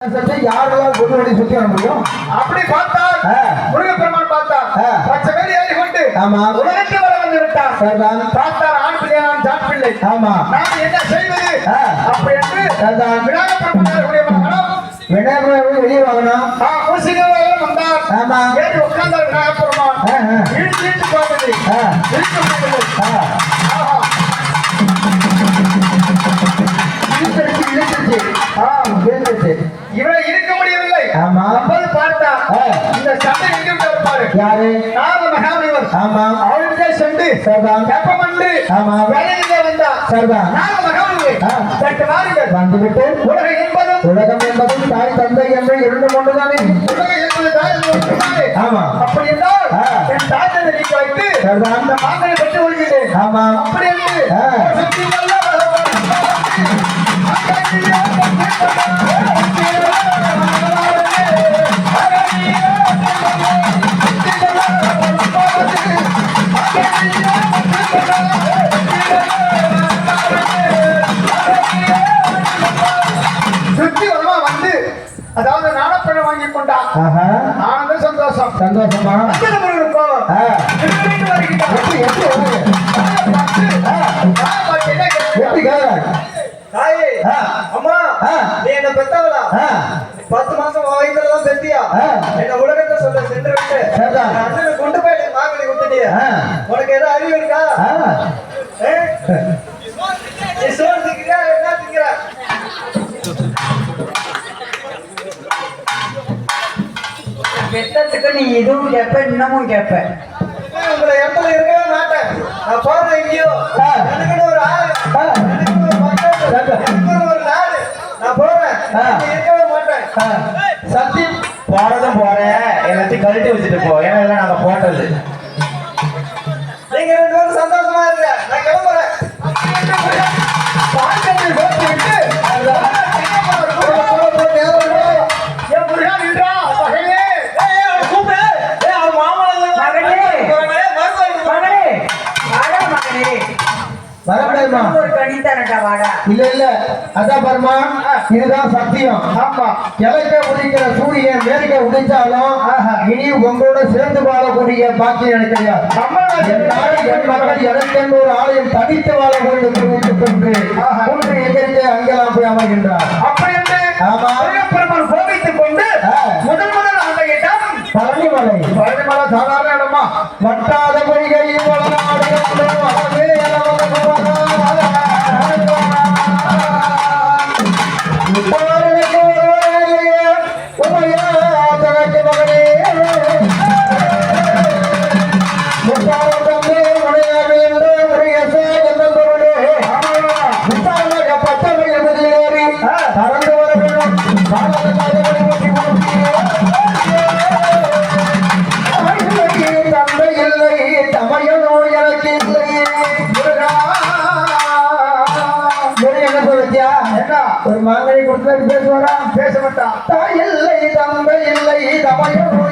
யாரெல்லாம் குருவடி சுத்தி வர முடியும்? அப்படி பார்த்தால் முருகப்பெருமான் பார்த்தார் பச்சை மேல் ஏறி கொண்டு உலகத்தில் வர வந்து விட்டார். பார்த்தார் ஆண் பிள்ளை நான் ஜான் பிள்ளை. நான் என்ன செய்வது அப்படி என்று விநாயகப் பெருமானுடைய மகனம் விநாயகர் வெளியே வாங்கணும். மூசிகவாக வந்தார். ஏறி உட்கார்ந்தார் விநாயகப் பெருமான். இழுத்து பார்த்தது இருக்க முடியவில்லை. இவரை இருக்க முடியவில்லை. அப்போது பார்த்தா இந்த சண்டை எங்க இருப்பாரு யாரு? நாரத மகாமுனிவர். அவருக்கே சென்று வெப்பமன்று வேலையிலே வந்தா நாரத மகாமுனிவர் சற்று வாருங்கள் வந்துவிட்டு உலகம் என்பதும் தாய் தந்தை என்று இரண்டு ஒன்றுதானே. உலகம் என்பது தாய் ஒன்றுதானே. அப்படி என்றால் என் தாய் தந்தை நீக்க வைத்து அந்த மாங்கனை பெற்று கொள்கிறேன். அப்படி என்று சுத்தி வரமா வந்து அதாவது நாணப்பழம் வாங்கி கொண்டா ஆனந்த சந்தோஷம் சந்தோஷமா அம்மா நீ என்ன பெத்தவளா 10 மாசம் வயதுலதான் பெத்தியா என்ன உலகத்தை சொல்ல சென்று விட்டு அண்ணனை கொண்டு போய் மாங்கனி கொடுத்துட்டியா உனக்கு ஏதோ அறிவு இருக்கா சோறு திங்கிறியா என்ன திங்கிற பெத்தத்துக்கு நீ இதுவும் கேட்ப இன்னமும் கேட்ப உங்களை இடத்துல இருக்கவே மாட்டேன் நான் போறேன் எங்கேயோ எனக்குன்னு ஒரு ஆள் ஒரு நாடு நான் போறேன் இருக்கவே மாட்டேன் சத்தியம் போறதும் போறேன் எல்லாத்தையும் கழட்டி வச்சுட்டு போ. ஏன்னா இதெல்லாம் நாங்க போட்டது. நீங்க 2 பேரும் சந்தோஷமா இருங்க நான் கிளம்புறேன். இல்ல இல்ல அதான் பரமா இதுதான் சத்தியம். கிழக்க உதிக்கிற சூரியன் மேற்க உதிச்சாலும் இனி உங்களோட சேர்ந்து வாழக்கூடிய பாக்கியம் எனக்கு கிடையாது. என் நாடு என் மக்கள் எனக்கென்று ஒரு ஆலயம் தனித்து வாழ வேண்டும் என்று ஒன்று எதிர்த்து அங்கெல்லாம் போய் அமர்கின்றார். அப்படி என்று பெருமாள் கோபித்துக் கொண்டு முதல் அந்த இடம் பழனிமலை. பழனிமலை சாதாரண இடமா வட்டாத மொழிகையும் ஒரு மாங்கனி கொடுத்து பேசுவாரா? பேச மாட்டான். தாய் இல்லை தந்தை இல்லை தமையனோ